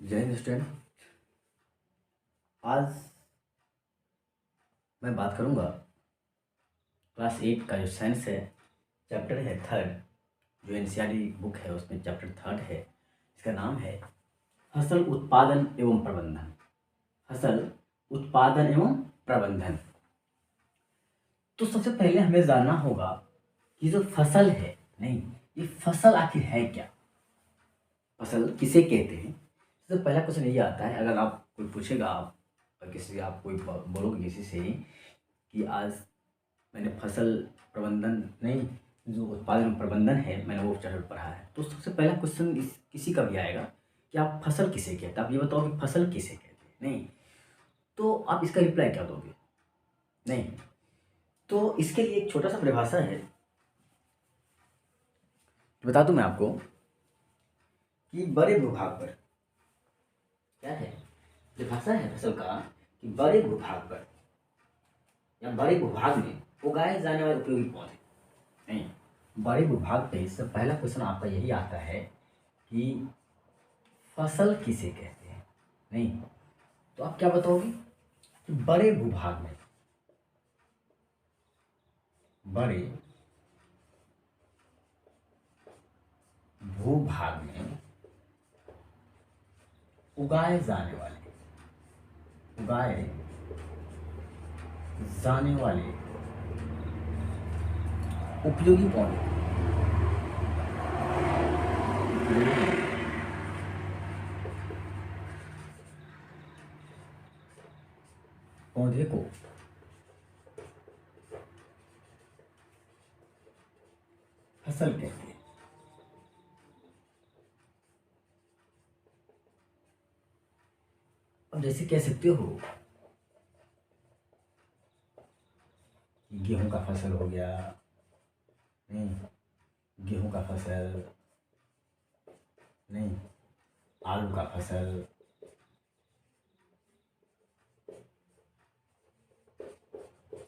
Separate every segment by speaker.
Speaker 1: जय हिंद स्टूडेंट। आज मैं बात करूंगा क्लास 8 का जो साइंस है, चैप्टर है थर्ड, जो एनसीईआरटी बुक है उसमें चैप्टर थर्ड है। इसका नाम है फसल उत्पादन एवं प्रबंधन। फसल उत्पादन एवं प्रबंधन। तो सबसे पहले हमें जानना होगा कि जो फसल है, नहीं, ये फसल आखिर है क्या, फसल किसे कहते हैं। सबसे पहला क्वेश्चन ये आता है, अगर आप कोई पूछेगा, आप किसी आप कोई बोलोगे किसी से कि आज मैंने फसल प्रबंधन, नहीं, जो उत्पादन प्रबंधन है मैंने वो चैप्टर पढ़ा है, तो सबसे पहला क्वेश्चन इस किसी का भी आएगा कि आप फसल किसे कहते हैं। आप ये बताओ कि फसल किसे कहते हैं, नहीं, तो आप इसका रिप्लाई क्या दोगे, नहीं। तो इसके लिए एक छोटा सा परिभाषा है, बता दूं मैं आपको कि बड़े भूभाग पर क्या है, परिभाषा है फसल का कि बड़े भूभाग पर या बड़े भूभाग में उगाए जाने वाले उपयोगी पौधे, नहीं, बड़े भूभाग पे इससे पहला क्वेश्चन आपका यही आता है कि फसल किसे कहते हैं, नहीं। तो आप क्या बताओगे कि बड़े भूभाग में, बड़े भूभाग में उगाए जाने वाले उपयोगी पौधे, पौधे को फसल कहते हैं। अब जैसे कह सकते हो कि गेहूं का फसल हो गया, नहीं, गेहूं का फसल, नहीं, आलू का फसल,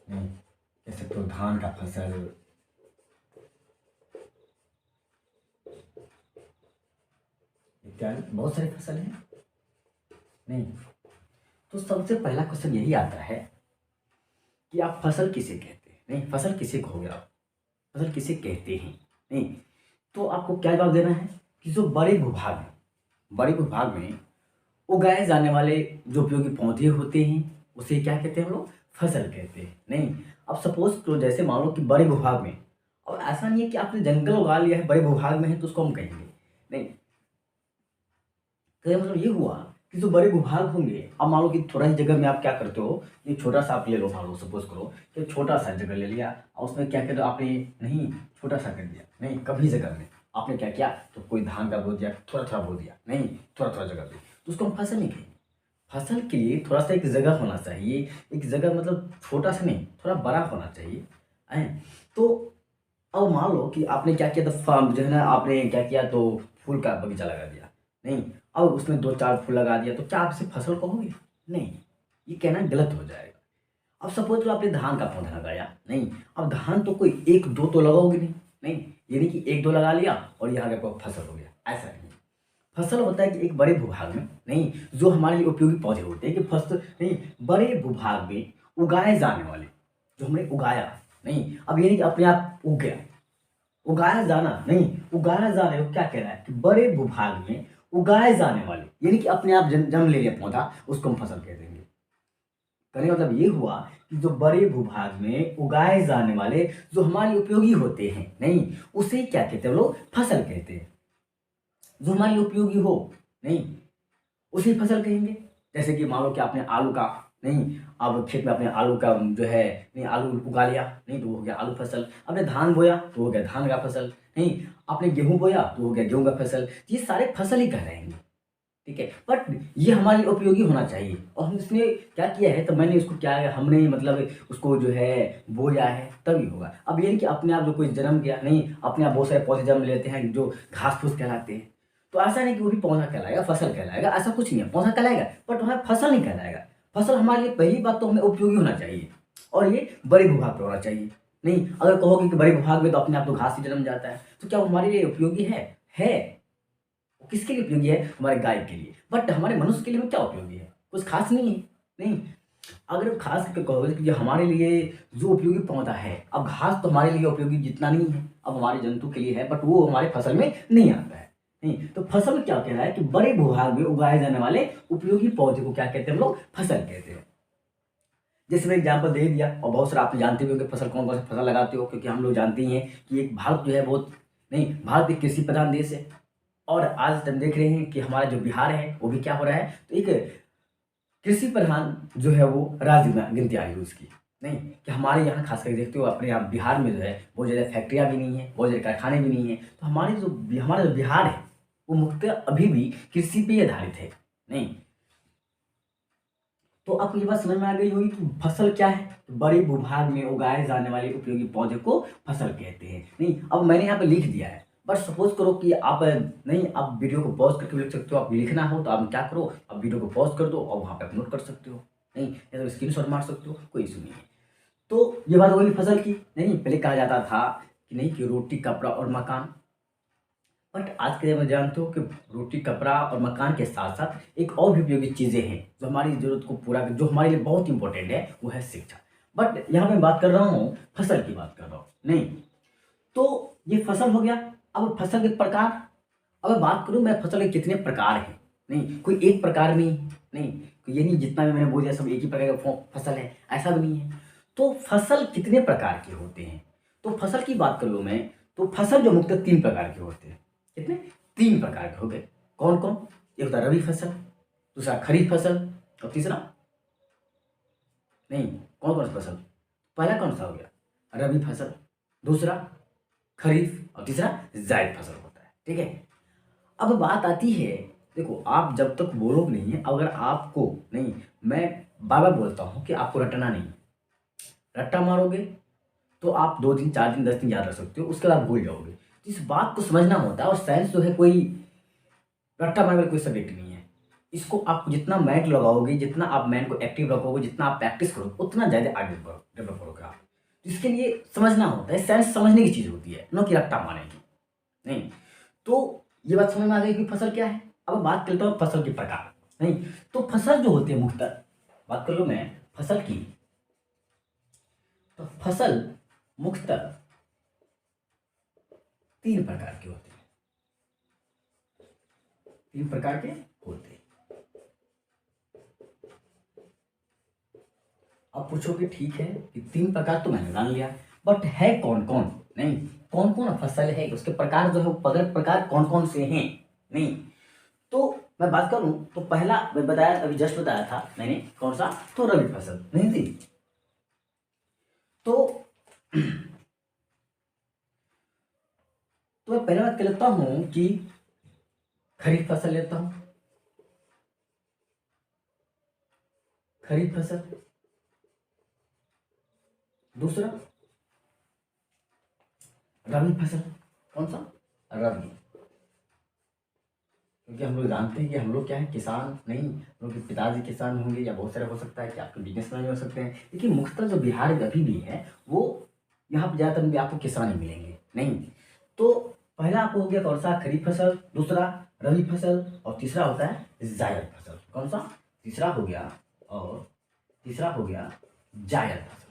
Speaker 1: नहीं, कह सकते हो धान का फसल, इत्यादि बहुत सारे फसल हैं, नहीं। तो सबसे पहला क्वेश्चन यही आता है कि आप फसल किसे कहते हैं, नहीं, फसल किसे कहोगे आप, फसल किसे कहते हैं, नहीं। तो आपको क्या जवाब देना है कि जो बड़े भूभाग में उगाए जाने वाले जो उपयोगी पौधे होते हैं उसे क्या कहते हैं हम लोग, फसल कहते हैं, नहीं। अब सपोज तो जैसे मान लो कि बड़े भूभाग में, और ऐसा नहीं है कि आपने जंगल उगा लिया है बड़े भूभाग में है तो उसको हम कहेंगे, नहीं। तो मतलब ये हुआ कि जो बड़े भूभाग होंगे, अब मान लो कि थोड़ा ही जगह में आप क्या करते हो, ये छोटा सा आप ले लो, मान लो सपोज करो कि छोटा सा जगह ले लिया और उसमें क्या कर आपने, नहीं, छोटा सा कर दिया, नहीं, कभी जगह में आपने क्या किया, तो कोई धान का बो दिया, थोड़ा थोड़ा बो दिया, नहीं, थोड़ा थोड़ा जगह पे, तो उसको हम फसल नहीं कहेंगे। फसल के लिए थोड़ा सा एक जगह होना चाहिए, एक जगह मतलब छोटा सा नहीं, थोड़ा बड़ा होना चाहिए, है। तो अब मान लो कि आपने क्या किया, तो फार्म जो है ना, आपने क्या किया, तो फूल का बगीचा लगा दिया, नहीं, अब उसमें 2-4 फूल लगा दिया, तो क्या आप इसे फसल कहोगे, नहीं, ये कहना गलत हो जाएगा। अब सपोज तो आपने धान का पौधा लगाया, नहीं, अब धान तो कोई 1-2 तो लगाओगे नहीं, नहीं, यानी कि 1-2 लगा लिया और यहाँ का फसल हो गया, ऐसा नहीं। फसल होता है कि एक बड़े भूभाग में, नहीं, जो हमारे लिए उपयोगी पौधे होते हैं कि फसल, नहीं, बड़े भूभाग में उगाए जाने वाले, जो हमने उगाया, नहीं, अब ये नहीं कि अपने आप उग गया, उगाया जाना, नहीं, उगाया जाने को क्या कह रहा है कि बड़े भूभाग में उगाए जाने वाले, यानी कि अपने आप जन्म ले लिया पौधा, उसको हम फसल कह देंगे। कहने का मतलब ये हुआ कि जो बड़े भूभाग में उगाए जाने वाले जो हमारे उपयोगी होते हैं, नहीं, उसे क्या कहते हैं हम लोग, फसल कहते हैं। जो हमारे लिए उपयोगी हो, नहीं, उसे फसल कहेंगे। जैसे कि मान लो कि आपने आलू का, नहीं, अब खेत में आपने आलू का जो है, नहीं, आलू उगा लिया, नहीं, तो वो हो गया आलू फसल। आपने धान बोया तो हो गया धान का फसल, नहीं, आपने गेहूं बोया तो हो गया गेहूं का फसल। ये सारे फसल ही कहलाएंगे, ठीक है, बट ये हमारे लिए उपयोगी होना चाहिए। और हम इसमें क्या किया है, तो मैंने इसको क्या है, हमने मतलब उसको जो है बोया है, तभी होगा। अब ये नहीं कि अपने आप जो कोई जन्म गया, नहीं, अपने आप बहुत सारे पौधे जन्म लेते हैं जो घास फूस कहलाते हैं, तो ऐसा नहीं कि वो भी पौधा कहलाएगा, फसल कहलाएगा, ऐसा कुछ नहीं है। पौधा कहलाएगा बट वहाँ फसल नहीं कहलाएगा। फसल हमारे लिए पहली बात तो हमें उपयोगी होना चाहिए, और ये बड़े भूभाग पर होना चाहिए। नहीं, अगर कहोगे कि बड़े भूभाग में तो अपने आप तो घास ही जन्म जाता है, तो क्या वो हमारे लिए उपयोगी है? वो किसके लिए उपयोगी है? हमारे गाय के लिए। बट हमारे मनुष्य के लिए वो क्या उपयोगी है? कुछ खास नहीं है। नहीं, अगर खास करके कहोगे कि हमारे लिए जो उपयोगी पौधा है, अब घास तो हमारे लिए उपयोगी जितना नहीं है, अब हमारे जंतु के लिए है, बट वो हमारे फसल में नहीं आता है। नहीं, तो फसल क्या कह रहा है कि बड़े भूभाग में उगाए जाने वाले उपयोगी पौधे को क्या कहते हैं हम लोग? फसल कहते हैं। जैसे मैं एग्जाम्पल दे दिया, और बहुत सारा आप जानते भी होंगे फसल कौन कौन सी फसल लगाते हो, क्योंकि हम लोग जानते ही हैं कि एक भारत जो है बहुत, नहीं, भारत एक कृषि प्रधान देश है। और आज हम देख रहे हैं कि हमारा जो बिहार है वो भी क्या हो रहा है, तो एक कृषि प्रधान जो है वो राज्य में गिनती आ रही है उसकी। नहीं, कि हमारे यहाँ खास करके देखते हो, अपने यहाँ बिहार में जो है बहुत ज़्यादा फैक्ट्रियाँ भी नहीं है, बहुत ज़्यादा कारखाने भी नहीं है, तो हमारा जो बिहार है वो मुख्यतः अभी भी कृषि पे ही आधारित है। नहीं, तो आपको ये बात समझ में आ गई होगी कि फसल क्या है? तो बड़े भूभाग में उगाए जाने वाले उपयोगी पौधे को फसल कहते हैं। नहीं, अब मैंने यहाँ पे लिख दिया है, बट सपोज करो कि आप नहीं, आप वीडियो को पॉज करके भी लिख सकते हो। आप लिखना हो तो आप क्या करो, आप वीडियो को पॉज कर दो और वहाँ पे अपलोड कर सकते हो। नहीं, या तो स्क्रीनशॉट मार सकते हो, कोई इशू नहीं है। तो ये बात होगी फसल की। नहीं, पहले कहा जाता था कि नहीं, कि रोटी कपड़ा और मकान, बट आज के में जानते हो कि रोटी कपड़ा और मकान के साथ साथ एक और भी उपयोगी चीज़ें हैं जो हमारी ज़रूरत को पूरा, जो हमारे लिए बहुत इंपॉर्टेंट है, वो है शिक्षा। बट यहाँ मैं बात कर रहा हूँ, फसल की बात कर रहा हूँ। नहीं, तो ये फसल हो गया। अब फसल के प्रकार, अब बात करूँ मैं, फसल के कितने प्रकार हैं? नहीं, कोई एक प्रकार नहीं, नहीं, ये नहीं जितना भी मैंने बोल दिया सब एक ही प्रकार का फसल है, ऐसा भी नहीं है। तो फसल कितने प्रकार के होते हैं? तो फसल की बात कर लूँ मैं, तो फसल जो मुख्यतः 3 प्रकार के होते हैं। कितने? 3 प्रकार के हो गए। कौन कौन? एक होता है रबी फसल, दूसरा खरीफ फसल, और तीसरा, नहीं, कौन कौन सा फसल? पहला कौन सा हो गया? रबी फसल, दूसरा खरीफ, और तीसरा जायद फसल होता है। ठीक है, अब बात आती है, देखो आप जब तक बोलोगे नहीं है, अगर आपको, नहीं, मैं बार बार बोलता हूँ कि आपको रटना नहीं है। रट्टा मारोगे तो आप 2 दिन 4 दिन 10 दिन याद रख सकते हो, उसके बाद भूल जाओगे। तो इस बात को समझना होता है, और साइंस जो है कोई रट्टा मारने वाला कोई सब्जेक्ट नहीं है। इसको आप जितना माइंड लगाओगे, जितना आप माइंड को एक्टिव रखोगे, जितना आप प्रैक्टिस करोगे, उतना ज़्यादा आगे डेवलप करोगे आप। तो इसके लिए समझना होता है, साइंस समझने की चीज़ होती है, न कि रट्टा मारने की। नहीं, तो ये बात समझ में आ गई कि फसल क्या है। अब बात करता हूँ फसल के प्रकार। नहीं, तो फसल जो होती है मुख्यतः, बात कर लूँ मैं फसल की, तो फसल मुख्यतः 3 प्रकार के होते हैं। 3 प्रकार के होते हैं। अब पूछोगे ठीक है कि 3 प्रकार तो मैंने जान लिया, बट है कौन कौन? नहीं, कौन कौन फसल है, उसके प्रकार जो है वो प्रकार कौन कौन से हैं? नहीं, तो मैं बात करूं तो पहला मैं बताया, अभी जस्ट बताया था मैंने, कौन सा? तो रबी फसल नहीं थी। तो तो मैं पहले बात कर लेता हूं कि खरीफ फसल लेता हूं, खरीफ फसल। दूसरा रबी फसल, कौन सा? रबी। क्योंकि हम लोग जानते हैं कि हम लोग क्या है, किसान। नहीं, हम लोग के पिताजी किसान होंगे, या बहुत सारे हो सकता है कि आपके बिजनेसमैन हो सकते हैं, लेकिन मुख्यतः जो बिहार अभी भी है वो, यहाँ पर ज़्यादातर भी आपको किसान ही मिलेंगे। नहीं, तो पहला आपको हो गया कौन सा? खरीफ फसल, दूसरा रबी फसल, और तीसरा होता है जायद फसल। कौन सा? तीसरा हो गया, और तीसरा हो गया जायद फसल।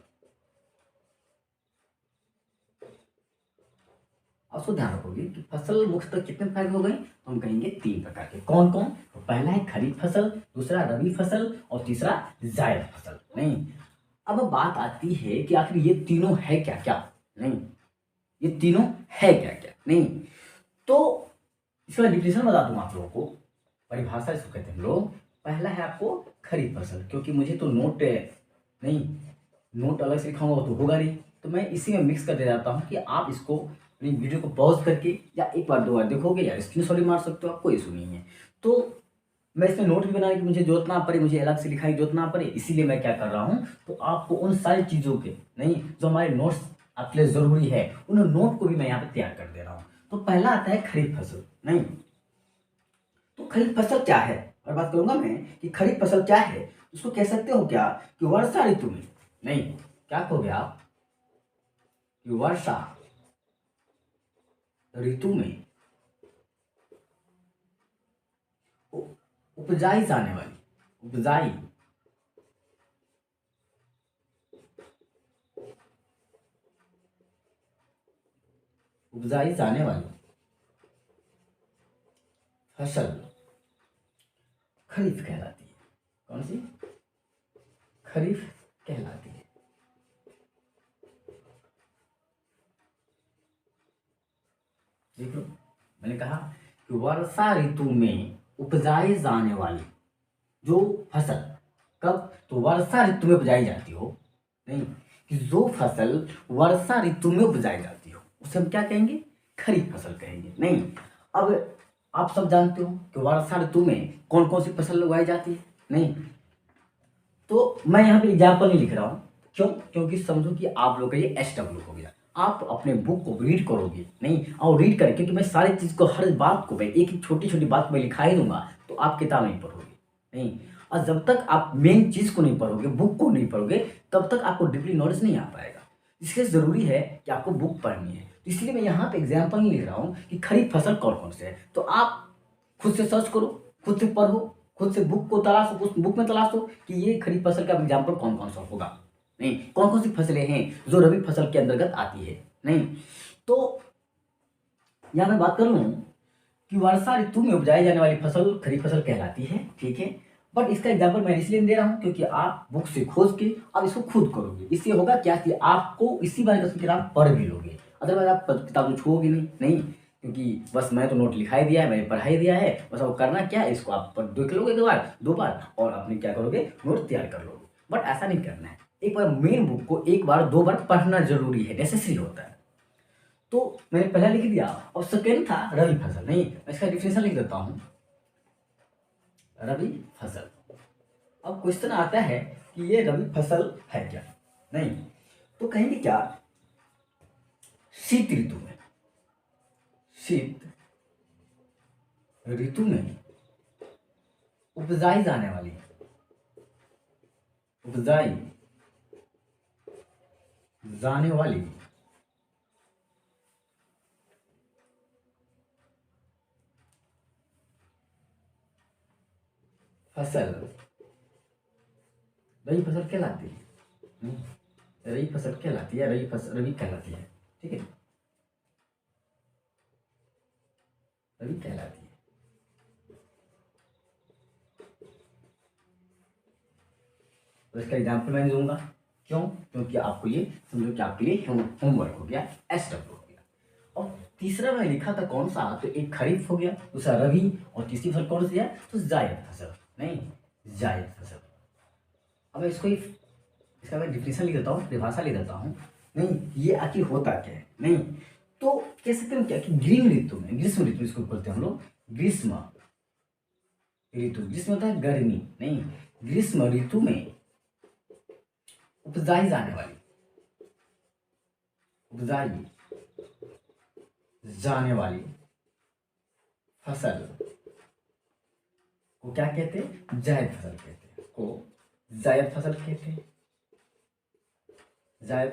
Speaker 1: अब उसको ध्यान रखोगे कि फसल मुख्यतः कितने प्रकार के हो गए, तो हम कहेंगे 3 प्रकार के। कौन कौन? तो पहला है खरीफ फसल, दूसरा रबी फसल, और तीसरा जायद फसल। नहीं, अब बात आती है कि आखिर ये तीनों है क्या क्या? नहीं, ये तीनों है क्या क्या? नहीं, तो इसका डिफिनेशन बता दूं आप लोगों को, परिभाषा इसको कहते हैं हम लोग। पहला है आपको खरीफ फसल, क्योंकि मुझे तो नोट नहीं, नोट अलग से लिखाऊंगा तो होगा नहीं, तो मैं इसी में मिक्स कर दे जाता हूँ कि आप इसको अपनी वीडियो को पॉज करके या एक बार 2 बार देखोगे, या स्क्रीनशॉट भी मार सकते हो आप, कोई इशू नहीं है। तो मैं इसमें नोट भी बनाने की मुझे जरूरत ना पड़े, मुझे अलग से लिखाने की जरूरत ना पड़े, इसीलिए मैं क्या कर रहा हूँ, तो आपको उन सारी चीज़ों के, नहीं, जो हमारे नोट्स आपके लिए ज़रूरी है, उन नोट को भी मैं यहाँ पे तैयार कर दे रहा हूँ। तो पहला आता है खरीफ फसल। नहीं, तो खरीफ फसल क्या है, और बात करूंगा मैं कि खरीफ फसल क्या है। उसको कह सकते हो क्या कि वर्षा ऋतु में, नहीं, क्या कहोगे आप कि वर्षा ऋतु में उपजाई जाने वाली, उपजाई उपजाई जाने वाली फसल खरीफ कहलाती है। कौन सी? खरीफ कहलाती है। देख लो, मैंने कहा कि वर्षा ऋतु में उपजाई जाने वाली जो फसल, कब? तो वर्षा ऋतु में उपजाई जाती हो, नहीं, कि जो फसल वर्षा ऋतु में उपजाई जाती हो उसे हम क्या कहेंगे? खरीफ फसल कहेंगे। नहीं, अब आप सब जानते हो कि वर्षा ऋतु में कौन कौन सी फसल उगाई जाती है, नहीं? तो मैं यहाँ पे एग्जाम्पल नहीं लिख रहा हूँ, क्यों? क्योंकि समझो कि आप लोग का ये SW हो गया, आप अपने बुक को रीड करोगे, नहीं, और रीड करें, क्योंकि मैं सारी चीज़ को, हर बात को मैं एक एक छोटी छोटी बात को मैं लिखा ही दूंगा, तो आप किताब नहीं पढ़ोगे, नहीं। और जब तक आप मेन चीज़ को नहीं पढ़ोगे, बुक को नहीं पढ़ोगे, तब तक आपको डीपली नॉलेज नहीं आ पाएगा। इसलिए ज़रूरी है कि आपको बुक पढ़नी है। तो इसलिए मैं यहाँ पे एग्जाम्पल नहीं लिख रहा हूँ कि खरीफ फसल कौन कौन से है, तो आप खुद से सर्च करो, खुद से पढ़ो, खुद से बुक को तलाशो, उस बुक में तलाशो कि ये खरीफ फसल का एग्जाम्पल कौन कौन सा होगा, नहीं, कौन कौन सी फसलें हैं जो रबी फसल के अंतर्गत आती है, नहीं। तो यहाँ मैं बात कर लूँ कि वर्षा ऋतु में उपजाई जाने वाली फसल खरीफ फसल कहलाती है, ठीक है। बट इसका एग्जाम्पल मैं इसलिए नहीं दे रहा हूँ क्योंकि आप बुक से खोज के अब इसको खुद करोगे। इससे होगा क्या कि आपको इसी बारे का किताब पढ़ भी लोगे, अदरवाइज आप किताब तो छोड़ोगे नहीं, नहीं, क्योंकि बस मैं तो नोट लिखा ही दिया है, मैंने पढ़ा ही दिया है, बस अब करना क्या है, इसको आप देख लोगे एक बार, दो बार, और अपने क्या करोगे, नोट तैयार कर लोगे। बट ऐसा नहीं करना है, एक बार मेन बुक को एक बार दो बार पढ़ना जरूरी है, नेसेसरी होता है। तो मैंने पहला लिख दिया, और सेकेंड था रबी फसल, नहीं, मैं इसका डिफिनेशन लिख देता हूँ, रबी फसल। अब क्वेश्चन आता है कि ये रबी फसल है क्या, नहीं, तो कहेंगे क्या, शीत ऋतु में, शीत ऋतु में उपजाई जाने वाली, उपजाई जाने वाली फसल रबी फसल कहलाती है, नहीं, रबी फसल कहलाती है, रबी फसल रबी कहलाती है, ठीक है, रबी कहलाती है। तो इसका एग्जाम्पल मैं दूंगा, क्यों? क्योंकि आपको ये समझो कि आपके लिए होमवर्क हो गया, SW हो गया। और तीसरा मैं लिखा था कौन सा, तो एक खरीफ हो गया, दूसरा रबी, और तीसरी फसल कौन सी है, तो जायद फसल, नहीं, जायद फसल। अब इसका मैं डिफिनेशन लिख देता हूँ, परिभाषा लिख देता हूँ, नहीं, ये आखिर होता क्या है, नहीं, तो कह सकते हैं क्या कि ग्रीष्म ऋतु में, ग्रीष्म ऋतु इसको बोलते हैं हम लोग, ग्रीष्म ऋतु, ग्रीष्म होता है गर्मी, नहीं, ग्रीष्म ऋतु में उपजाई जाने वाली, उपजाई जाने वाली फसल को क्या कहते हैं, जायद फसल कहते हैं, को जायद फसल कहते हैं, जायद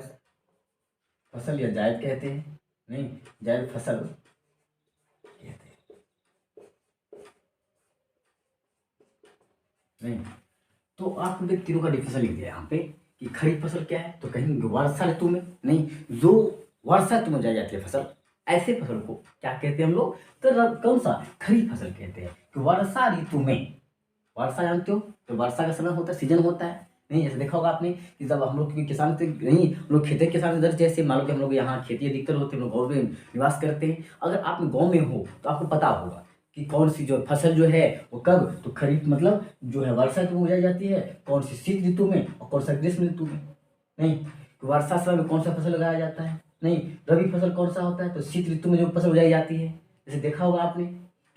Speaker 1: फसल या जायद कहते हैं, नहीं, जायद फसल कहते हैं, नहीं। तो आपने तीनों का डिफिनेशन लिख दिया यहाँ पे कि खरीफ फसल क्या है, तो कहीं वर्षा ऋतु में, नहीं, जो वर्षा ऋतु में उगाई जाती है फसल, ऐसे फसल को क्या कहते हैं हम लोग, तो कौन सा, खरीफ फसल कहते हैं। कि वर्षा ऋतु में, वर्षा जानते हो, तो वर्षा का समय होता है, सीजन होता है, नहीं, जैसे देखा होगा आपने कि जब हम लोग किसान थे, नहीं, हम लोग खेती किसान इधर, जैसे मान लो कि हम लोग यहाँ खेती अधिकतर होते हैं, हम लोग गाँव में निवास करते हैं। अगर आप गाँव में हो तो आपको पता होगा कि कौन सी जो फसल जो है वो कब, तो खरीफ मतलब जो है वर्षा ऋतु में उगाई जाती है, कौन सी शीत ऋतु में, और कौन सा ग्रीष्म ऋतु में, नहीं, वर्षा समय में कौन सा फसल लगाया जाता है, नहीं, रबी फसल कौन सा होता है, तो शीत ऋतु में जो फसल उगाई जाती है। जैसे देखा होगा आपने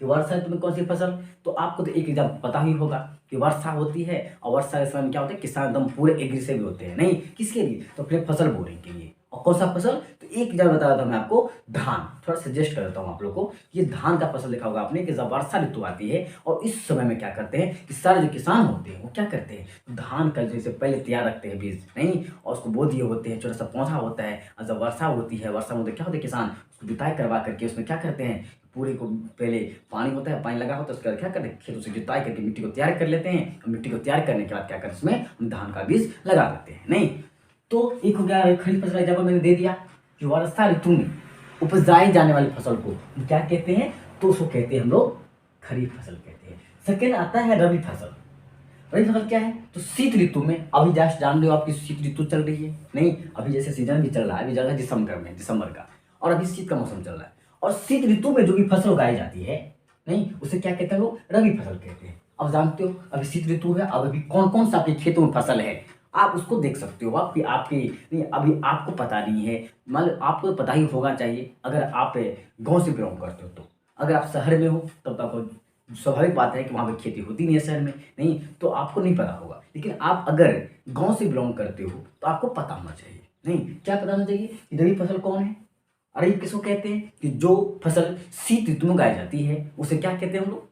Speaker 1: कि वर्षा ऋतु में कौन सी फसल, तो आपको तो एक एग्जाम पता ही होगा कि वर्षा होती है, और वर्षा के समय में क्या होता है, किसान एकदम पूरे एग्री से भी होते हैं, नहीं, किसके लिए, तो अपने फसल बोने के लिए, और कौन सा फसल, तो एक जगह बता रहा था मैं आपको, धान। थोड़ा सजेस्ट कर देता हूँ आप लोग को, ये धान का फसल देखा होगा आपने कि जब वर्षा ऋतु आती है और इस समय में क्या करते हैं कि सारे जो किसान होते हैं वो क्या करते हैं, धान का जैसे पहले तैयार रखते हैं बीज, नहीं, और उसको बो दिए होते हैं, छोटा सा पौधा होता है, और जब वर्षा होती है, वर्षा में क्या होता है, किसान उसको जुताई करवा करके उसमें क्या करते हैं, पूरे को पहले पानी होता है, पानी लगा होता है, उसके बाद क्या करते हैं, खेतों से जुताई करके मिट्टी को तैयार कर लेते हैं, और मिट्टी को तैयार करने के बाद क्या करते हैं, उसमें धान का बीज लगा देते हैं। नहीं, तो एक हो गया खरीफ फसल, एग्जाम्पल मैंने दे दिया कि वर्षा ऋतु में उपजाई जाने वाली फसल को क्या कहते हैं, तो उसको कहते हैं हम लोग खरीफ फसल कहते हैं। सेकेंड आता है रबी फसल। रबी फसल क्या है, तो शीत ऋतु में, अभी जस्ट जान रहे हो आपकी शीत ऋतु चल रही है, नहीं, अभी जैसे सीजन भी चल रहा है, अभी चल रहा है दिसंबर का, और अभी शीत का मौसम चल रहा है, और शीत ऋतु में जो भी फसल उगाई जाती है, नहीं, उसे क्या कहते हैं लोग, रबी फसल कहते हैं। अब जानते हो अभी शीत ऋतु है, अब अभी कौन कौन सा आपके खेतों में फसल है, आप उसको देख सकते हो, आपकी आपकी नहीं, अभी आपको पता नहीं है, मान लो आपको पता ही होगा चाहिए अगर आप गांव से बिलोंग करते हो। तो अगर आप शहर में हो तब तो आपको स्वाभाविक बात है कि वहाँ पे खेती होती नहीं है शहर में, नहीं, तो आपको नहीं पता होगा। लेकिन आप अगर गांव से बिलोंग करते हो तो आपको पता होना चाहिए, नहीं, क्या पता होना चाहिए कि रबी फसल कौन है। अरे किसको कहते हैं कि जो फसल शीत ऋतु में उगाई जाती है उसे क्या कहते हैं हम लोग,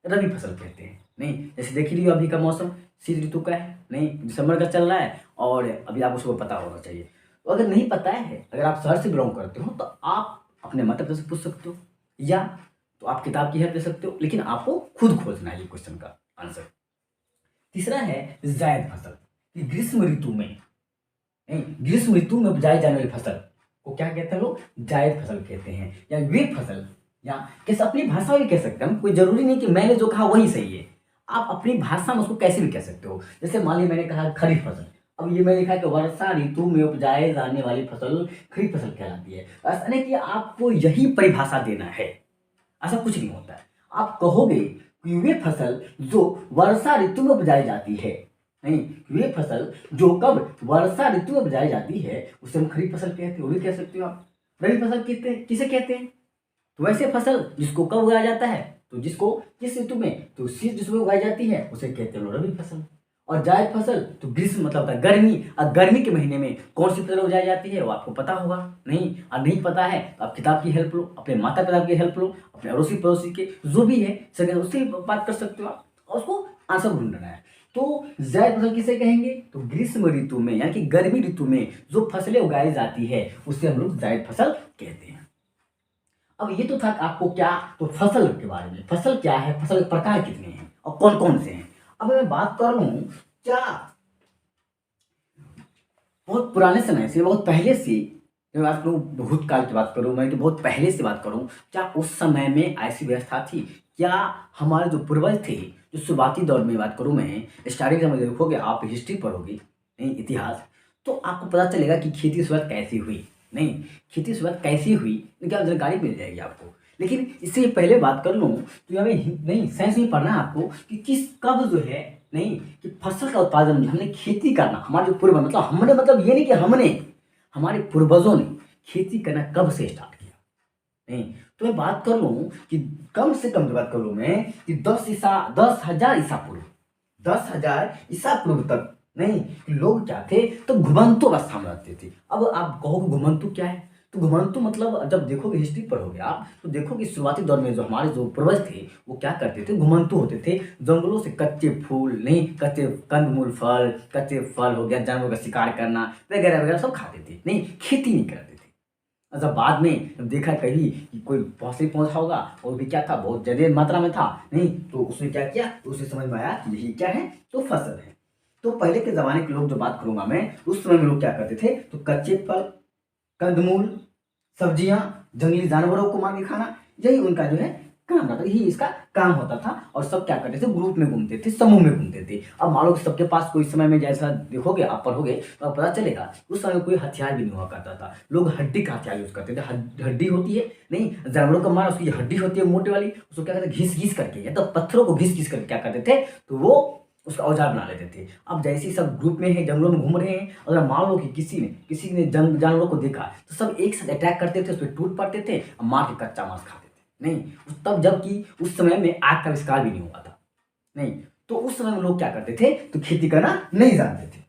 Speaker 1: रबी फसल कहते हैं। नहीं, जैसे देख ही रही हो अभी का मौसम शीत ऋतु का है, नहीं, दिसंबर का चल रहा है, और अभी आपको उसको पता होना चाहिए। तो अगर नहीं पता है, अगर आप शहर से बिलोंग करते हो तो आप अपने माता पिता से पूछ सकते हो, या तो आप किताब की हेल्प ले सकते हो, लेकिन आपको खुद खोजना है ये क्वेश्चन का आंसर। तीसरा है जायद फसल, कि ग्रीष्म ऋतु में, नहीं, ग्रीष्म ऋतु में उपजाई जाने वाली फसल को क्या कहते हैं लोग, जायद फसल कहते हैं, या वे फसल, या कैसे अपनी भाषा में कह सकते हैं हम, कोई जरूरी नहीं कि मैंने जो कहा वही सही है, आप अपनी भाषा में उसको कैसे भी कह सकते हो। जैसे मान लीजिए मैंने कहा खरीफ फसल, अब ये मैंने लिखा कि वर्षा ऋतु में उपजाए जाने वाली फसल खरीफ फसल कहलाती है। ऐसा नहीं कि आपको यही परिभाषा देना है, ऐसा कुछ नहीं होता है। आप कहोगे कि वे फसल जो वर्षा ऋतु में उपजाई जाती है, नहीं, वे फसल जो कब वर्षा ऋतु में उपजाई जाती है उसे हम खरीफ फसल कहते हैं, वो भी कह सकते हो आप। रबी फसल किसे कहते हैं, तो वैसे फसल जिसको कब उगाया जाता है, तो जिसको किस ऋतु में, तो शीत जिसमें उगाई जाती है उसे कहते हैं रबी फसल। और जायद फसल तो ग्रीष्म मतलब होता है गर्मी, और गर्मी के महीने में कौन सी फसल उगाई जाती है वो आपको पता होगा, नहीं, और नहीं पता है तो आप किताब की हेल्प लो, अपने माता पिता की हेल्प लो, अपने अड़ोसी पड़ोसी के जो भी है सगे उससे बात कर सकते हो आप, और उसको आंसर ढूंढना है। तो जायद फसल किसे कहेंगे, तो ग्रीष्म ऋतु में यानी कि गर्मी ऋतु में जो फसलें उगाई जाती है उसे हम लोग जायद फसल कहते हैं। अब ये तो था आपको क्या, तो फसल के बारे में, फसल क्या है, फसल के प्रकार कितने हैं और कौन कौन से हैं। अब मैं बात कर लूं क्या, बहुत पुराने समय से, बहुत पहले से, मैं बात करूँ भूतकाल की बात करूँ, मैं तो बहुत पहले से बात करूँ, क्या उस समय में ऐसी व्यवस्था थी, क्या हमारे जो पूर्वज थे, जो शुरुआती दौर में बात करूँ मैं, स्टार्टिंग समय देखोगे आप, हिस्ट्री पढ़ोगे, नहीं, इतिहास, तो आपको पता चलेगा कि खेती की शुरुआत कैसी हुई, नहीं, खेती की शुरुआत कैसी हुई, क्या जानकारी मिल जाएगी आपको। लेकिन इससे पहले बात कर लूँ तो यहाँ नहीं, साइंस में पढ़ना है आपको कि किस कब जो है, नहीं, कि फसल का उत्पादन हमने खेती करना, हमारे जो पूर्व मतलब हमने, मतलब ये नहीं कि हमने, हमारे पूर्वजों ने खेती करना कब से स्टार्ट किया, नहीं, तो मैं बात कर लूँ कि कम से कम बात कर लूँ मैं कि 10,000 ईसा पूर्व, 10,000 ईसा पूर्व तक, नहीं, लोग क्या थे, तो घुमंतु अवस्था में रहते थे। अब आप कहोगे घुमंतु क्या है, तो घुमंतु मतलब जब देखोगे हिस्ट्री पढ़ोगे आप तो देखोगे शुरुआती दौर में जो हमारे जो पूर्वज थे वो क्या करते थे, घुमंतु होते थे, जंगलों से कच्चे फूल, नहीं, कच्चे कंदमूल फल, कच्चे फल हो गया, जानवरों का शिकार करना वगैरह वगैरह सब खाते थे, नहीं, खेती नहीं करते थे। जब बाद में देखा कहीं कि कोई पहुँच पहुँचा होगा और भी क्या था, बहुत ज्यादा मात्रा में था, नहीं, तो उसने क्या किया, तो उसे समझ में आया कि यही क्या है, तो फसल है। तो पहले के ज़माने के लोग जो बात करूंगा मैं, उस समय में लोग क्या करते थे, तो कच्चे फल, कंदमूल, सब्जियां, जंगली जानवरों को मार के खाना, यही उनका जो है काम था, यही इसका काम होता था। और सब क्या करते थे, ग्रुप में घूमते थे, समूह में घूमते थे। अब मान लो सबके पास कोई समय में जैसा देखोगे आप पढ़ोगे तो पता चलेगा उस समय कोई हथियार भी नहीं हुआ करता था, लोग हड्डी का हथियार यूज करते थे। हड्डी होती है, नहीं, जानवरों का मार, उसकी हड्डी होती है मोटे वाली, उसको क्या करते, घिस घिस करके, या तो पत्थरों को घिस घिस करके क्या करते थे, तो वो उसका औजार बना लेते थे। अब जैसे ही सब ग्रुप में है, जंगलों में घूम रहे हैं, अगर मान लो कि किसी ने जानवरों को देखा तो सब एक साथ अटैक करते थे, उस पर टूट पड़ते थे और मार के कच्चा मांस खाते थे, नहीं, तब जबकि उस समय में आग का आविष्कार भी नहीं हुआ था, नहीं, तो उस समय में लोग क्या करते थे, तो खेती करना नहीं जानते थे।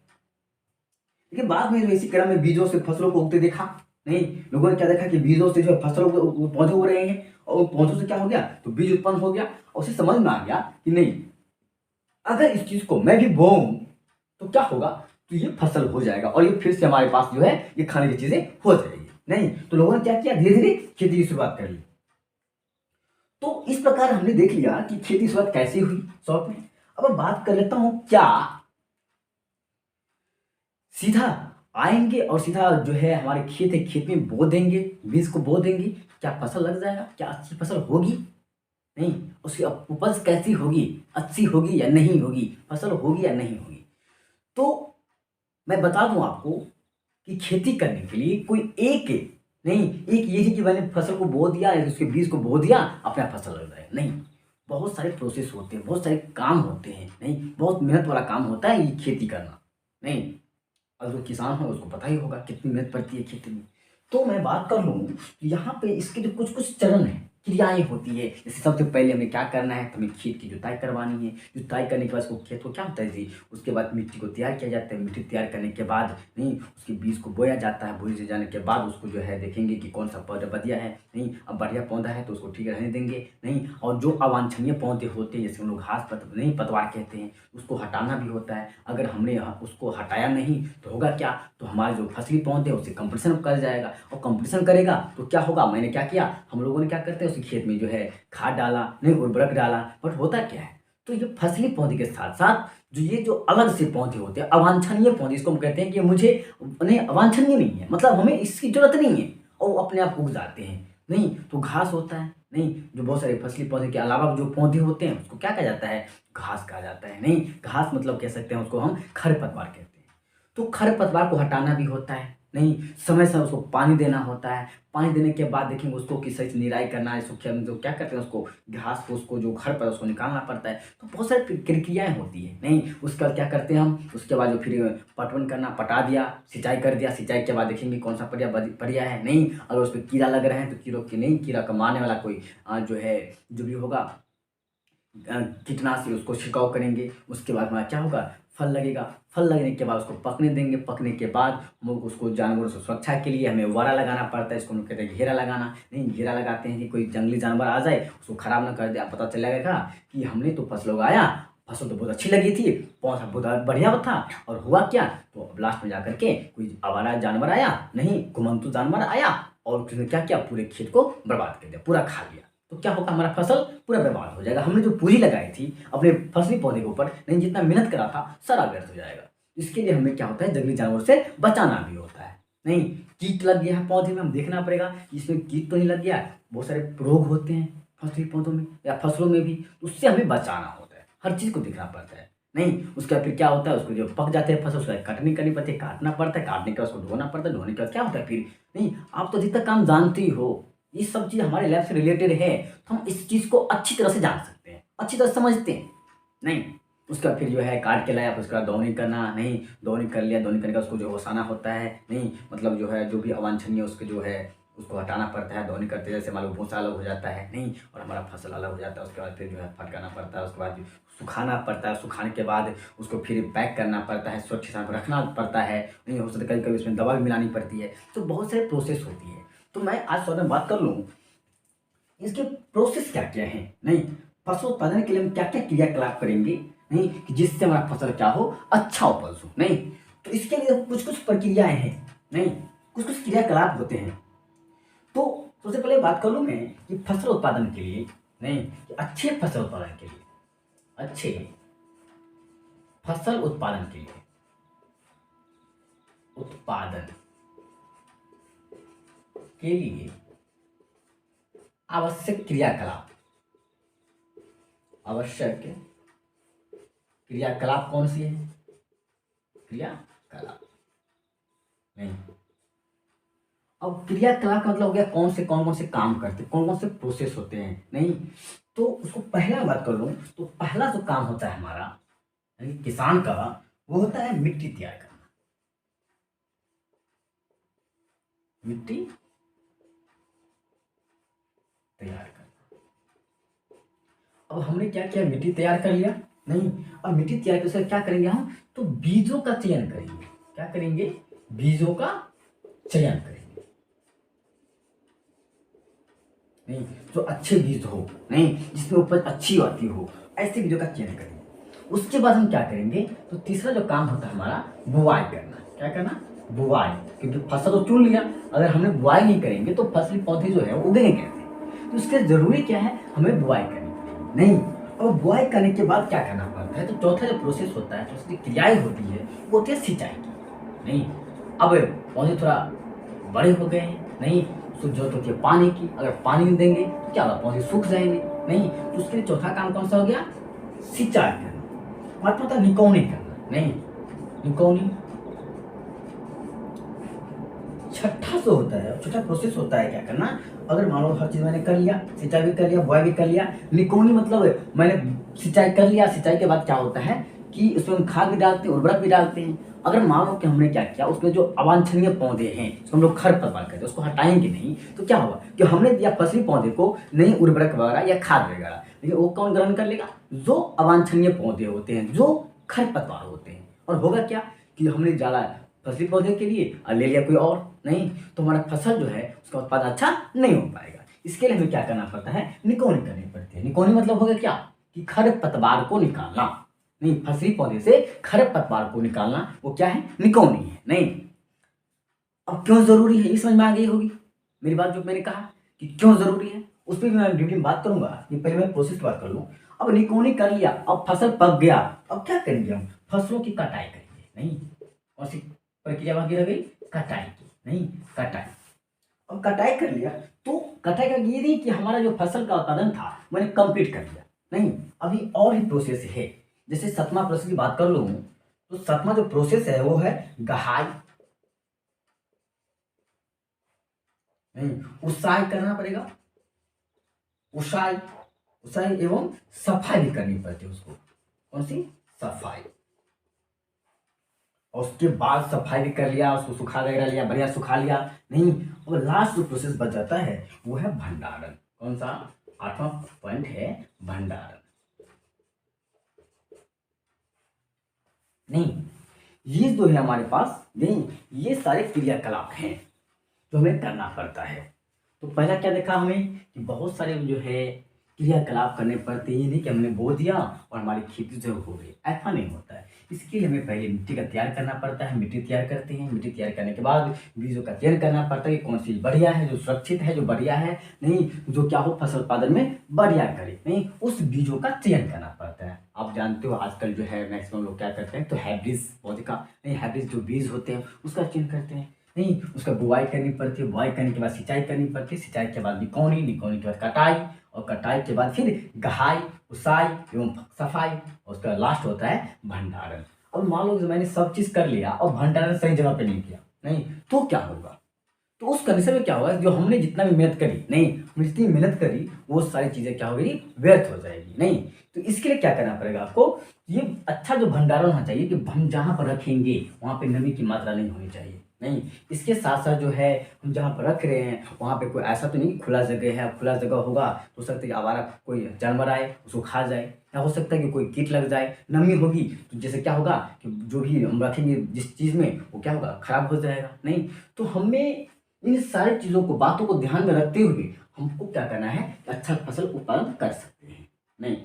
Speaker 1: लेकिन बाद में जो इसी क्रम में बीजों से फसलों को उगते देखा। नहीं, लोगों ने क्या देखा कि बीजों से जो है फसलों को पौधे हो रहे हैं, और पौधों से क्या हो गया, तो बीज उत्पन्न हो गया, और उसे समझ में आ गया कि नहीं, अगर इस चीज को मैं भी बोऊं तो क्या होगा, तो ये फसल हो जाएगा, और ये फिर से हमारे पास जो है ये खाने की चीजें हो जाएगी। नहीं, तो लोगों ने क्या किया, धीरे धीरे खेती की शुरुआत कर ली। तो इस प्रकार हमने देख लिया कि खेती की शुरुआत कैसे हुई शॉर्ट में। अब मैं बात कर लेता हूं, क्या सीधा आएंगे और सीधा जो है हमारे खेत है, खेत में बो देंगे, बीज को बो देंगे, क्या फसल लग जाएगा, क्या अच्छी फसल होगी? नहीं, उसकी उपज कैसी होगी, अच्छी होगी या नहीं होगी, फसल होगी या नहीं होगी? तो मैं बता दूं आपको कि खेती करने के लिए कोई एक नहीं, एक ये नहीं कि मैंने फसल को बो दिया, उसके बीज को बो दिया, अपना फसल लग जाए, नहीं। बहुत सारे प्रोसेस होते हैं, बहुत सारे काम होते हैं, नहीं, बहुत मेहनत वाला काम होता है ये खेती करना। नहीं, और जो किसान है उसको पता ही होगा कितनी मेहनत पड़ती है खेती में। तो मैं बात कर लूँ तो यहाँ पे इसके जो कुछ कुछ चरण हैं, क्रियाएं होती है। जैसे सबसे पहले हमें क्या करना है, तो हमें खेत की जुताई करवानी है। जुताई करने के बाद उसको खेत को क्या होता है जी, उसके बाद मिट्टी को तैयार किया जाता है। मिट्टी तैयार करने के बाद नहीं, उसके बीज को बोया जाता है। बोए से जाने के बाद उसको जो है देखेंगे कि कौन सा पौधा बढ़िया है, नहीं, अब बढ़िया पौधा है तो उसको ठीक रहने देंगे, नहीं। और जो अवांछनीय पौधे होते हैं, जैसे हम लोग घास नहीं पतवार कहते हैं, उसको हटाना भी होता है। अगर हमने उसको हटाया नहीं तो होगा क्या, तो हमारे जो फसली पौधे उससे कंपटीशन कर जाएगा, और कंपटीशन करेगा तो क्या होगा, मैंने क्या किया, हम लोगों ने क्या करते हैं, उसी खेत में जो है खाद डाला, नहीं, उर्वरक डाला, बट होता क्या है, तो ये फसली पौधे के साथ साथ जो ये जो अलग से पौधे होते हैं, अवांछनीय पौधे, इसको हम कहते हैं कि मुझे नहीं, अवांछनीय नहीं है, मतलब हमें इसकी जरूरत नहीं है, और वो अपने आप उग जाते हैं। नहीं, तो घास होता है, नहीं, जो बहुत सारे फसली पौधे के अलावा जो पौधे होते हैं उसको क्या कहा जाता है, घास कहा जाता है। नहीं, घास मतलब कह सकते हैं उसको हम खरपतवार कहते हैं। तो खरपतवार को हटाना भी होता है, नहीं, समय समय उसको पानी देना होता है। पानी देने के बाद देखेंगे उसको किस सही से निराई करना है, सूखे जो क्या करते हैं उसको, घास को, उसको जो खरपतवार उसको निकालना पड़ता है। तो बहुत सारी प्रक्रियाएं होती है। नहीं, उसके बाद क्या करते हैं हम, उसके बाद जो फिर पटवन करना, पटा दिया, सिंचाई कर दिया, सिंचाई के बाद देखेंगे कौन सा बढ़िया है। नहीं, अगर उस पर कीड़ा लग रहे हैं तो कीड़ों की नहीं, कीड़ा कमाने वाला कोई जो है जो भी होगा कीटनाशी, उसको छिड़काव करेंगे। उसके बाद हमारा क्या होगा, फल लगेगा। फल लगने के बाद उसको पकने देंगे। पकने के बाद हम लोग उसको जानवरों से सुरक्षा के लिए हमें वारा लगाना पड़ता है, इसको हम लोग कहते हैं घेरा लगाना। नहीं, घेरा लगाते हैं कि कोई जंगली जानवर आ जाए उसको खराब ना कर दे। अब पता चलेगा कि हमने तो फसल उगाया, फसल तो बहुत अच्छी लगी थी, पौधा बहुत बढ़िया था, और हुआ क्या, तो अब लास्ट में जाकर के कोई आवारा जानवर आया, नहीं, घुमंतू जानवर आया, और उसने क्या किया, पूरे खेत को बर्बाद कर दिया, पूरा खा लिया। तो क्या होगा, हमारा फसल पूरा बर्बाद हो जाएगा। हमने जो पूंजी लगाई थी अपने फसली पौधे के ऊपर, नहीं, जितना मेहनत करा था सारा व्यर्थ हो जाएगा। इसके लिए हमें क्या होता है, जंगली जानवरों से बचाना भी होता है। नहीं, कीट लग गया है पौधे में, हम देखना पड़ेगा इसमें कीट तो नहीं लग गया। बहुत सारे रोग होते हैं फसली पौधों में या फसलों में भी, उससे हमें बचाना होता है, हर चीज़ को देखना पड़ता है। नहीं, उसके बाद फिर क्या होता है, उसको जो पक जाते हैं फसल, उसका कटनी करनी पड़ती है, काटना पड़ता है, काटने के बाद उसको धोना पड़ता है, धोने के बाद क्या होता है फिर, नहीं, आप तो जितना काम जानते ही हो, ये सब चीज़ हमारे लैब से रिलेटेड है, तो हम इस चीज़ को अच्छी तरह से जान सकते हैं, अच्छी तरह समझते हैं। नहीं, उसका फिर जो है काट के लाया, फिर उसका दौनी करना, नहीं, दौनी कर लिया, दौनी करने का उसको जो ओसाना होता है, नहीं, मतलब जो है जो भी अवांछनीय उसके जो है उसको हटाना पड़ता है। दौनी करते जैसे मान लो भूसा अलग हो जाता है, नहीं, और हमारा फसल अलग हो जाता है। उसके बाद फिर जो है फटकाना पड़ता है, उसके बाद सुखाना पड़ता है, सुखाने के बाद उसको फिर पैक करना पड़ता है, स्वच्छ साफ रखना पड़ता है। नहीं, हो सकता है कभी कभी उसमें दवा भी मिलानी पड़ती है। तो बहुत सारे प्रोसेस होती है। तो मैं आज शॉर्ट में बात कर लूँ इसके प्रोसेस क्या क्या है। नहीं, फसल उत्पादन के लिए हम क्या क्या क्रियाकलाप करेंगे, नहीं, कि जिससे हमारा फसल क्या हो, अच्छा उपज हो। नहीं, तो इसके लिए कुछ कुछ प्रक्रियाएं हैं, नहीं, कुछ कुछ क्रियाकलाप होते हैं। तो सबसे पहले बात कर लूँ मैं कि फसल उत्पादन के लिए, नहीं, कि अच्छे फसल उत्पादन के लिए, अच्छे फसल उत्पादन के लिए, उत्पादन के लिए आवश्यक क्रियाकलाप, आवश्यक क्रियाकलाप कौन सी है, क्रियाकलाप। नहीं, अब क्रियाकलाप का मतलब हो गया कौन कौन से काम करते, कौन कौन से प्रोसेस होते हैं। नहीं, तो उसको पहला बात कर लूँ तो पहला जो काम होता है हमारा, यानी किसान का, वो होता है मिट्टी तैयार करना। मिट्टी तैयार करना। अब हमने क्या किया, मिट्टी तैयार कर लिया। नहीं, अब मिट्टी तैयार करके क्या करेंगे हम, तो बीजों का चयन करेंगे। क्या करेंगे, बीजों का चयन करेंगे। नहीं, जो अच्छे बीज हो, नहीं जिसमें उपज अच्छी आती हो, ऐसे बीजों का चयन करेंगे। उसके बाद हम क्या करेंगे, तो तीसरा जो काम होता है हमारा, बुआई करना। क्या करना, बुआई। क्योंकि फसल तो चुन लिया, अगर हमने बुआई नहीं करेंगे तो फसली पौधे जो है वो उगेंगे कैसे। तो इसके जरूरी क्या है, हमें बुआई करनी पड़ेगी। नहीं, और बुआई करने के बाद क्या करना पड़ता है, तो चौथा जो प्रोसेस होता है, तो क्रियाएं होती है, वो होती है सिंचाई की। नहीं, अब पौधे थोड़ा बड़े हो गए हैं, नहीं उसको जरूरत होती है पानी की, अगर पानी नहीं देंगे तो क्या होगा, पौधे सूख जाएंगे। नहीं, तो उसके लिए चौथा काम कौन सा हो गया, सिंचाई करना। और पता निकौनी करना। नहीं, निकौनी। छठा जो होता है, छठा प्रोसेस होता है क्या करना, अगर मान लो हर चीज मैंने कर लिया, सिंचाई भी कर लिया, बुआई भी कर लिया, निकौनी मतलब मैंने सिंचाई कर लिया। सिंचाई के बाद क्या होता है कि उसमें हम खाद भी डालते हैं, उर्वरक भी डालते हैं। अगर मान लो कि हमने क्या किया, उसमें जो अवांछनीय पौधे हैं, उसको हम लोग खरपतवार कहते हैं, उसको हटाएंगे नहीं, तो क्या होगा कि हमने दिया फसली पौधे को नहीं उर्वरक वगैरह या खाद वगैरह, लेकिन वो कौन ग्रहण कर लेगा, जो अवांछनीय पौधे होते हैं, जो खरपतवार होते हैं। और होगा क्या कि हमने डाला फसली पौधे के लिए और ले लिया कोई और, नहीं तो हमारा फसल जो है उसका उत्पादन अच्छा नहीं हो पाएगा। इसके लिए हमें क्या करना पड़ता है, निकौनी करनी पड़ती है। निकौनी मतलब होगा क्या कि खरपतवार को निकालना। नहीं, फसली पौधे से खरपतवार को निकालना, वो क्या है, निकौनी है। नहीं, अब क्यों जरूरी है ये समझ में आ गई होगी मेरी बात, जो मैंने कहा कि क्यों जरूरी है, उस पर भी मैं ड्यूटी में बात करूंगा। ये पहले मैं प्रोसेस की बात कर लूँ। अब निकौनी कर लिया, अब फसल पक गया, अब क्या करेंगे, हम फसलों की कटाई करेंगे। नहीं, कौन सी प्रक्रिया बाकी रह गई, कटाई की। नहीं, कटाई। अब कटाई कर लिया, तो कटाई का ये नहीं कि हमारा जो फसल का उत्पादन था मैंने कंप्लीट कर लिया। नहीं, अभी और ही प्रोसेस है। जैसे 7वां प्रोसेस की बात कर लूँ, तो 7वां जो प्रोसेस है वो है गहाई। नहीं, उसाई करना पड़ेगा, उसाई, उसाई एवं सफाई भी करनी पड़ती है उसको। कौन सी, सफाई। और उसके बाद सफाई भी कर लिया, उसको सुखा वगैरह लिया, बढ़िया सुखा लिया। नहीं, और लास्ट जो प्रोसेस बच जाता है वो है भंडारण। कौन सा, 8वां पॉइंट है भंडारण। नहीं, ये जो है हमारे पास, नहीं ये सारे क्रियाकलाप हैं जो हमें करना पड़ता है। तो पहला क्या देखा हमें कि बहुत सारे जो है क्रियाकलाप करने पड़ते हैं। ये नहीं कि हमने बो दिया और हमारी खेती जो हो गई, ऐसा नहीं होता है। इसके लिए हमें पहले मिट्टी का तैयार करना पड़ता है। मिट्टी तैयार करते हैं, मिट्टी तैयार करने के बाद बीजों का चयन करना पड़ता है कि कौन सी बढ़िया है, जो सुरक्षित है, जो बढ़िया है, नहीं जो क्या हो फसल उत्पादन में बढ़िया करे, नहीं उस बीजों का चयन करना पड़ता है। आप जानते हो आजकल जो है मैक्सिमम लोग क्या करते हैं, तो हाइब्रिड पौधे का, नहीं हाइब्रिड जो बीज होते हैं उसका चयन करते हैं। नहीं, उसका बुआई करनी पड़ती है, बुआई करने के बाद सिंचाई करनी पड़ती है, सिंचाई के बाद निकौनी, निकौनी के बाद कटाई, और कटाई के बाद फिर गहाई, उसाई एवं सफाई, और उसका लास्ट होता है भंडारण। अब मान लो कि मैंने सब चीज कर लिया और भंडारण सही जगह पे नहीं किया, नहीं तो क्या होगा, तो उस कंडीशन में क्या होगा, जो हमने जितना भी मेहनत करी, नहीं हमने जितनी मेहनत करी वो सारी चीजें क्या हो गई, व्यर्थ हो जाएगी। नहीं, तो इसके लिए क्या करना पड़ेगा आपको, ये अच्छा जो भंडारण होना चाहिए कि हम जहाँ पर रखेंगे वहाँ पे नमी की मात्रा नहीं होनी चाहिए। नहीं, इसके साथ साथ जो है हम जहाँ पर रख रहे हैं वहाँ पे कोई ऐसा तो नहीं कि खुला जगह है, खुला जगह होगा तो हो सकता है कि आवारा कोई जानवर आए उसको खा जाए, या हो सकता है कि कोई कीट लग जाए। नमी होगी तो जैसे क्या होगा कि जो भी हम रखेंगे जिस चीज़ में वो क्या होगा, खराब हो जाएगा। नहीं, तो हमें इन सारी चीज़ों को, बातों को ध्यान में रखते हुए हमको क्या करना है कि अच्छा फसल उत्पादन कर सकते हैं। नहीं,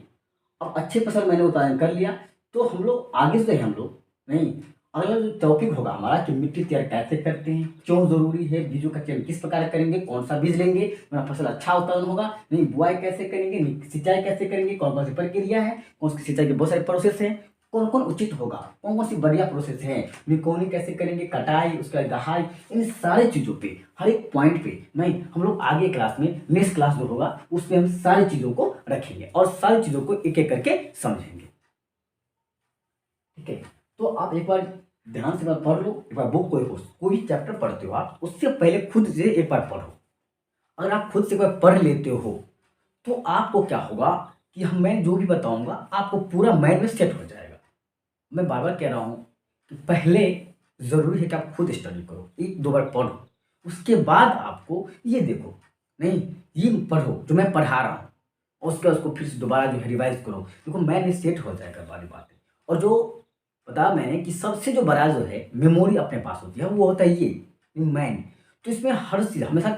Speaker 1: अब अच्छे फसल मैंने उत्पादन कर लिया तो हम लोग आगे से हम लोग, नहीं अगला जो टॉपिक होगा हमारा कि मिट्टी तैयार कैसे करते हैं, क्यों जरूरी है, बीजों का चयन किस प्रकार करेंगे, कौन सा बीज लेंगे मेरा फसल अच्छा उत्पादन होगा, नहीं बुआई कैसे करेंगे, सिंचाई कैसे करेंगे, कौन कौन सी प्रक्रिया है, कौन सी सिंचाई के बहुत सारे प्रोसेस हैं, कौन कौन उचित होगा, कौन कौन सी बढ़िया प्रोसेस है, निकौनी कैसे करेंगे, कटाई, उसके बाद दहाई, इन सारी चीज़ों पे हर एक पॉइंट पे नहीं हम लोग आगे क्लास में, नेक्स्ट क्लास जो होगा उसमें हम सारी चीज़ों को रखेंगे और सारी चीज़ों को एक एक करके समझेंगे। ठीक है, तो आप एक बार ध्यान से पढ़ लो, एक बार बुक कोई भी चैप्टर पढ़ते हो आप उससे पहले खुद से एक बार पढ़ो। अगर आप खुद से एक बार पढ़ लेते हो तो आपको क्या होगा कि मैं जो भी बताऊंगा आपको पूरा माइंड में सेट हो जाएगा। मैं बार बार कह रहा हूँ कि पहले ज़रूरी है कि आप खुद स्टडी करो, एक दो बार पढ़ो, उसके बाद आपको ये देखो, नहीं ये पढ़ो जो मैं पढ़ा रहा हूँ, और उसके बाद उसको फिर से दोबारा जो है रिवाइज करो, देखो माइंड में सेट हो जाएगा बारी बातें। और जो बताया मैंने कि सबसे जो बड़ा जो है मेमोरी अपने पास होती है वो होता है ये मैन। तो इसमें हर चीज़ हमेशा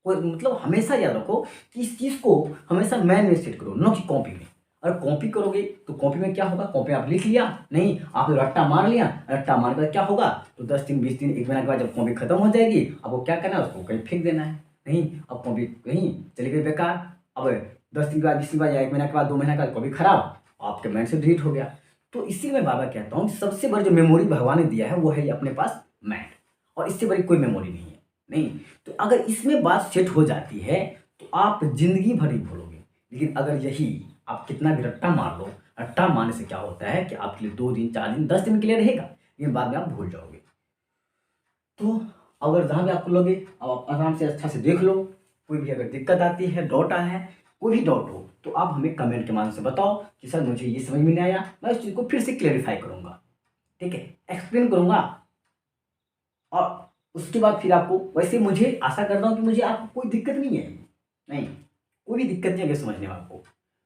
Speaker 1: कोई मतलब हमेशा याद रखो कि इस चीज़ को हमेशा मैन में सेट करो, न कि कॉपी में। अगर कॉपी करोगे तो कॉपी में क्या होगा, कॉपी आप लिख लिया नहीं, आपने रट्टा मार लिया, रट्टा मारने के बाद क्या होगा, तो 10 दिन 20 दिन 1 महीने के बाद जब कॉपी खत्म हो जाएगी, आपको क्या करना है, उसको कहीं फेंक देना है। नहीं, अब कॉपी कहीं चली गई बेकार। अब 10 दिन के बाद 20 दिन के बाद या 1 महीने के बाद 2 महीने के बाद कॉपी खराब, आपके माइंड से डिलीट हो गया। तो इसी में बाबा कहता हूँ सबसे बड़ी जो मेमोरी भगवान ने दिया है वो है ये अपने पास माइंड, और इससे बड़ी कोई मेमोरी नहीं है। नहीं, तो अगर इसमें बात सेट हो जाती है तो आप जिंदगी भर ही भूलोगे। लेकिन अगर यही आप कितना भी रट्टा मार लो, रट्टा मारने से क्या होता है कि आपके लिए 2 दिन 4 दिन 10 दिन के लिए रहेगा, लेकिन बाद में आप भूल जाओगे। तो अगर जहाँ भी आपको लगे अब आप आराम से अच्छा से देख लो, कोई भी अगर दिक्कत आती है, डाउट आया है, कोई भी डाउट हो तो आप हमें कमेंट के माध्यम से बताओ कि सर मुझे ये समझ में नहीं आया, मैं इस चीज़ को फिर से क्लेरिफाई करूँगा, ठीक है, एक्सप्लेन करूँगा। और उसके बाद फिर आपको वैसे मुझे आशा करता हूँ कि मुझे आपको कोई दिक्कत नहीं है, नहीं कोई भी दिक्कत नहीं है समझने में आपको।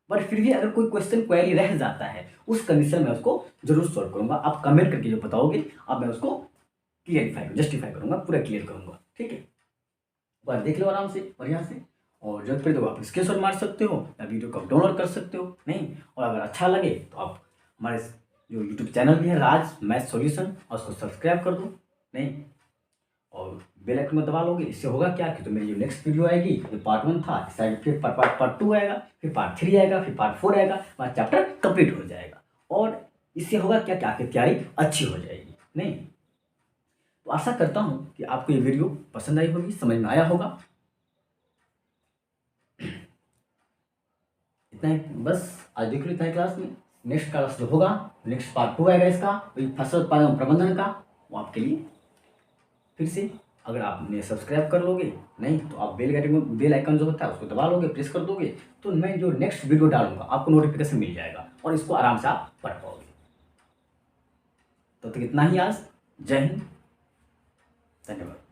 Speaker 1: बट फिर भी अगर कोई क्वेश्चन क्वेरी रह जाता है उस कंडीशन में उसको जरूर सॉल्व करूँगा। आप कमेंट करके जो बताओगे अब मैं उसको क्लियरिफाई जस्टिफाई करूँगा, पूरा क्लियर करूँगा, ठीक है। एक बार देख लो आराम से बढ़िया से, और जरूरत पड़े तो आप स्क्रीनशॉट मार सकते हो या वीडियो को डाउनलोड कर सकते हो। नहीं, और अगर अच्छा लगे तो आप हमारे जो यूट्यूब चैनल भी है राज मैथ सॉल्यूशन, और उसको सब्सक्राइब कर दो। नहीं, और बेल आइकन में दबा लोगे, इससे होगा क्या कि तो मेरी जो नेक्स्ट वीडियो आएगी, जो पार्ट 1 था, इस साइड फिर पार्ट 2 आएगा, फिर पार्ट 3 आएगा, फिर पार्ट 4 आएगा, हमारा चैप्टर कंप्लीट हो जाएगा। और इससे होगा क्या कि आपकी तैयारी अच्छी हो जाएगी। नहीं, तो आशा करता हूँ कि आपको ये वीडियो पसंद आई होगी, समझ में आया होगा। इतना ही बस, आज देख लो इतना ही क्लास में। नेक्स्ट क्लास जो होगा, नेक्स्ट पार्ट 2 आएगा इसका, फसल उत्पादन प्रबंधन का, वो आपके लिए फिर से अगर आपने सब्सक्राइब कर लोगे, नहीं तो आप बेल आइकन जो होता है उसको दबा लोगे, प्रेस कर दोगे, तो मैं जो नेक्स्ट वीडियो डालूंगा आपको नोटिफिकेशन मिल जाएगा और इसको आराम से आप पढ़ पाओगे। तो इतना ही आज। जय हिंद, धन्यवाद।